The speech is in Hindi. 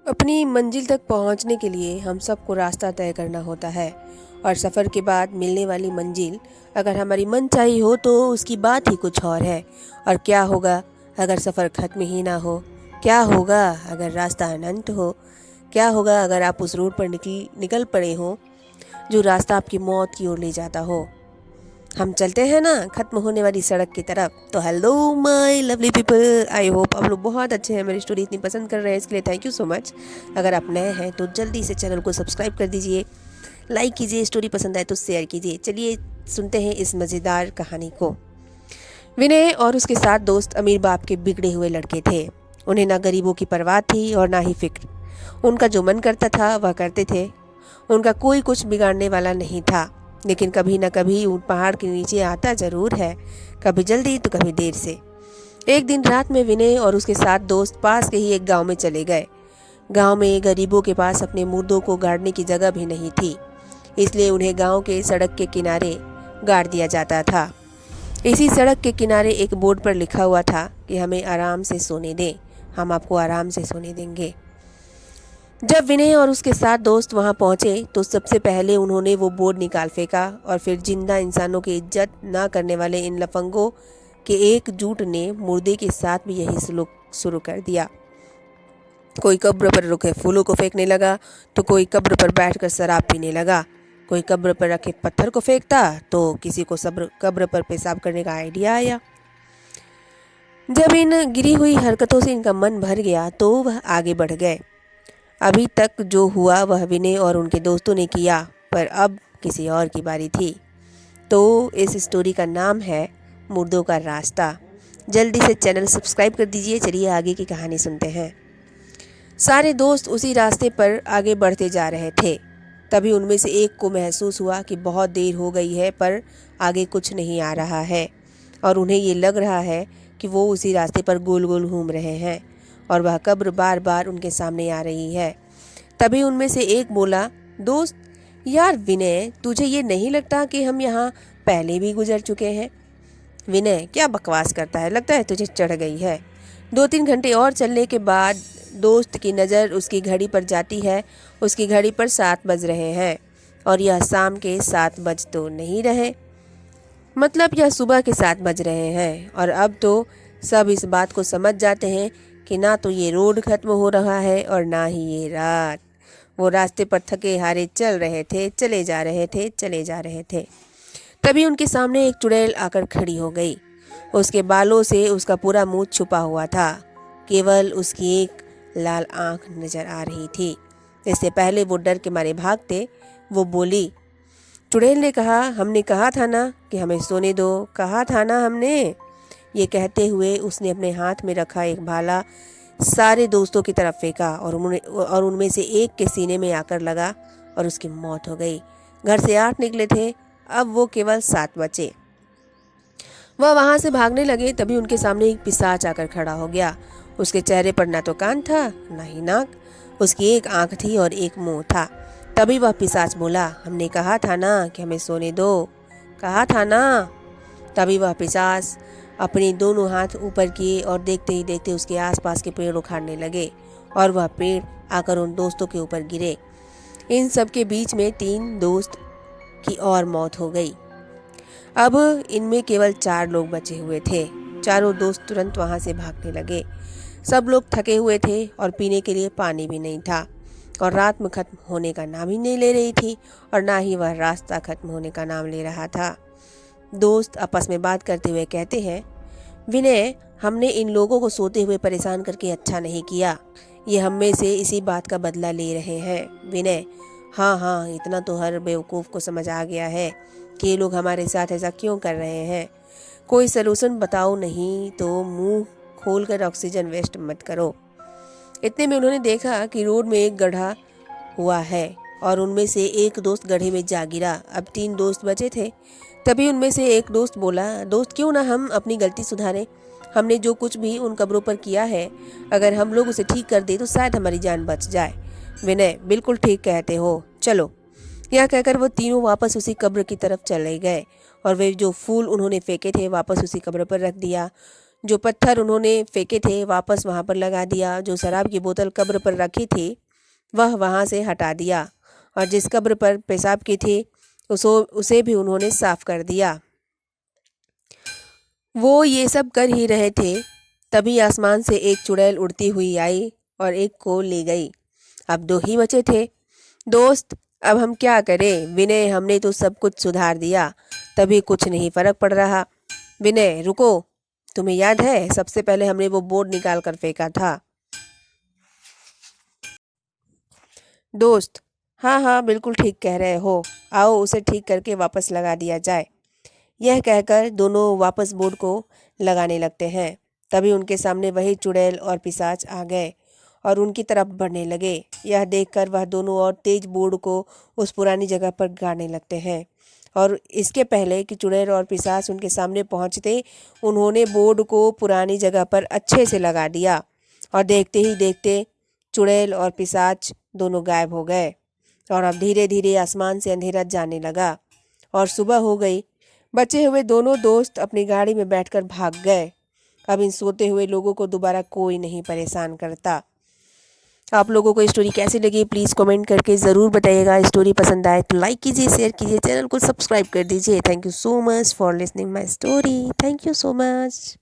अपनी मंजिल तक पहुंचने के लिए हम सबको रास्ता तय करना होता है और सफ़र के बाद मिलने वाली मंजिल अगर हमारी मनचाही हो तो उसकी बात ही कुछ और है। और क्या होगा अगर सफ़र खत्म ही ना हो? क्या होगा अगर रास्ता अनंत हो? क्या होगा अगर आप उस रोड पर निकल पड़े हो जो रास्ता आपकी मौत की ओर ले जाता हो? हम चलते हैं ना खत्म होने वाली सड़क की तरफ। तो hello my lovely people, I hope आप लोग बहुत अच्छे हैं। मेरी स्टोरी इतनी पसंद कर रहे हैं, इसके लिए थैंक यू सो मच। अगर आप नए हैं तो जल्दी से चैनल को सब्सक्राइब कर दीजिए, लाइक कीजिए, स्टोरी पसंद आए तो शेयर कीजिए। चलिए सुनते हैं इस मज़ेदार कहानी को। विनय और उसके 7 दोस्त अमीर बाप के बिगड़े हुए लड़के थे। उन्हें ना गरीबों की परवाह थी और ना ही फिक्र। उनका जो मन करता था वह करते थे। उनका कोई कुछ बिगाड़ने वाला नहीं था। लेकिन कभी न कभी ऊंट पहाड़ के नीचे आता जरूर है, कभी जल्दी तो कभी देर से। एक दिन रात में विनय और उसके 7 दोस्त पास के ही एक गांव में चले गए। गांव में गरीबों के पास अपने मुर्दों को गाड़ने की जगह भी नहीं थी, इसलिए उन्हें गांव के सड़क के किनारे गाड़ दिया जाता था। इसी सड़क के किनारे एक बोर्ड पर लिखा हुआ था कि हमें आराम से सोने दें, हम आपको आराम से सोने देंगे। जब विनय और उसके 7 दोस्त वहां पहुंचे तो सबसे पहले उन्होंने वो बोर्ड निकाल फेंका और फिर जिंदा इंसानों की इज्जत ना करने वाले इन लफंगों के एकजुट ने मुर्दे के साथ भी यही सलूक शुरू कर दिया। कोई कब्र पर रुके फूलों को फेंकने लगा तो कोई कब्र पर बैठकर शराब पीने लगा। कोई कब्र पर रखे पत्थर को फेंकता तो किसी को कब्र पर पेशाब करने का आइडिया आया। जब इन गिरी हुई हरकतों से इनका मन भर गया तो वह आगे बढ़ गए। अभी तक जो हुआ वह विनय और उनके दोस्तों ने किया, पर अब किसी और की बारी थी। तो इस स्टोरी का नाम है मुर्दों का रास्ता। जल्दी से चैनल सब्सक्राइब कर दीजिए। चलिए आगे की कहानी सुनते हैं। सारे दोस्त उसी रास्ते पर आगे बढ़ते जा रहे थे। तभी उनमें से एक को महसूस हुआ कि बहुत देर हो गई है पर आगे कुछ नहीं आ रहा है और उन्हें ये लग रहा है कि वो उसी रास्ते पर गोल गोल घूम रहे हैं और वह कब्र बार बार उनके सामने आ रही है। तभी उनमें से एक बोला, दोस्त यार विनय, तुझे ये नहीं लगता कि हम यहाँ पहले भी गुजर चुके हैं? विनय, क्या बकवास करता है, लगता है तुझे चढ़ गई है। 2-3 घंटे और चलने के बाद दोस्त की नज़र उसकी घड़ी पर जाती है। उसकी घड़ी पर 7 बज रहे हैं और यह शाम के 7 बज तो नहीं रहे, मतलब यह सुबह के 7 बज रहे हैं। और अब तो सब इस बात को समझ जाते हैं कि ना तो ये रोड खत्म हो रहा है और ना ही ये रात। वो रास्ते पर थके हारे चल रहे थे, चले जा रहे थे, चले जा रहे थे। तभी उनके सामने एक चुड़ैल आकर खड़ी हो गई। उसके बालों से उसका पूरा मुंह छुपा हुआ था, केवल उसकी एक लाल आंख नजर आ रही थी। इससे पहले वो डर के मारे भागते, वो बोली। चुड़ैल ने कहा, हमने कहा था ना कि हमें सोने दो, कहा था ना हमने। ये कहते हुए उसने अपने हाथ में रखा एक भाला सारे दोस्तों की तरफ फेंका और उनमें से एक के सीने में आकर लगा और उसकी मौत हो गई। घर से 8 निकले थे, अब वो केवल 7 बचे। वह वहां से भागने लगे, तभी उनके सामने एक पिशाच आकर खड़ा हो गया। उसके चेहरे पर ना तो कान था ना ही नाक, उसकी एक आंख थी और एक मुंह था। तभी वह पिशाच बोला, हमने कहा था ना कि हमें सोने दो, कहा था ना। तभी वह पिशाच अपने दोनों हाथ ऊपर किए और देखते ही देखते उसके आसपास के पेड़ उखाड़ने लगे और वह पेड़ आकर उन दोस्तों के ऊपर गिरे। इन सब के बीच में 3 दोस्त की और मौत हो गई। अब इनमें केवल 4 लोग बचे हुए थे। चारों दोस्त तुरंत वहां से भागने लगे। सब लोग थके हुए थे और पीने के लिए पानी भी नहीं था और रात में खत्म होने का नाम ही नहीं ले रही थी और ना ही वह रास्ता खत्म होने का नाम ले रहा था। दोस्त आपस में बात करते हुए कहते हैं, विनय, हमने इन लोगों को सोते हुए परेशान करके अच्छा नहीं किया। ये हम में से इसी बात का बदला ले रहे हैं। विनय, हाँ हाँ, इतना तो हर बेवकूफ़ को समझ आ गया है कि ये लोग हमारे साथ ऐसा क्यों कर रहे हैं। कोई सलूशन बताओ, नहीं तो मुंह खोलकर ऑक्सीजन वेस्ट मत करो। इतने में उन्होंने देखा कि रोड में एक गड्ढा हुआ है और उनमें से एक दोस्त गड्ढे में जा गिरा। अब 3 दोस्त बचे थे। तभी उनमें से एक दोस्त बोला, दोस्त क्यों ना हम अपनी गलती सुधारें। हमने जो कुछ भी उन कब्रों पर किया है, अगर हम लोग उसे ठीक कर दें तो शायद हमारी जान बच जाए। विनय, बिल्कुल ठीक कहते हो, चलो। यह कहकर वो तीनों वापस उसी कब्र की तरफ चले गए और वे जो फूल उन्होंने फेंके थे वापस उसी कब्र पर रख दिया। जो पत्थर उन्होंने फेंके थे वापस वहाँ पर लगा दिया। जो शराब की बोतल कब्र पर रखी थी वह वहाँ से हटा दिया, और जिस कब्र पर पेशाब की थी उसे भी उन्होंने साफ कर दिया। वो ये सब कर ही रहे थे, तभी आसमान से एक चुड़ैल उड़ती हुई आई और एक को ले गई। अब दो ही बचे थे। दोस्त, अब हम क्या करें? विनय, हमने तो सब कुछ सुधार दिया, तभी कुछ नहीं फर्क पड़ रहा। विनय, रुको, तुम्हें याद है सबसे पहले हमने वो बोर्ड निकाल कर फेंका था? दोस्त, हाँ हाँ, बिल्कुल ठीक कह रहे हो, आओ उसे ठीक करके वापस लगा दिया जाए। यह कहकर दोनों वापस बोर्ड को लगाने लगते हैं। तभी उनके सामने वही चुड़ैल और पिशाच आ गए और उनकी तरफ बढ़ने लगे। यह देखकर वह दोनों और तेज बोर्ड को उस पुरानी जगह पर गाड़ने लगते हैं, और इसके पहले कि चुड़ैल और पिशाच उनके सामने पहुंचते, उन्होंने बोर्ड को पुरानी जगह पर अच्छे से लगा दिया। और देखते ही देखते चुड़ैल और पिशाच दोनों गायब हो गए, और अब धीरे धीरे आसमान से अंधेरा जाने लगा और सुबह हो गई। बचे हुए दोनों दोस्त अपनी गाड़ी में बैठकर भाग गए। अब इन सोते हुए लोगों को दोबारा कोई नहीं परेशान करता। आप लोगों को स्टोरी कैसी लगी प्लीज़ कमेंट करके ज़रूर बताइएगा। स्टोरी पसंद आए तो लाइक कीजिए, शेयर कीजिए, चैनल को सब्सक्राइब कर दीजिए। Thank you so much for listening my story. Thank you so much.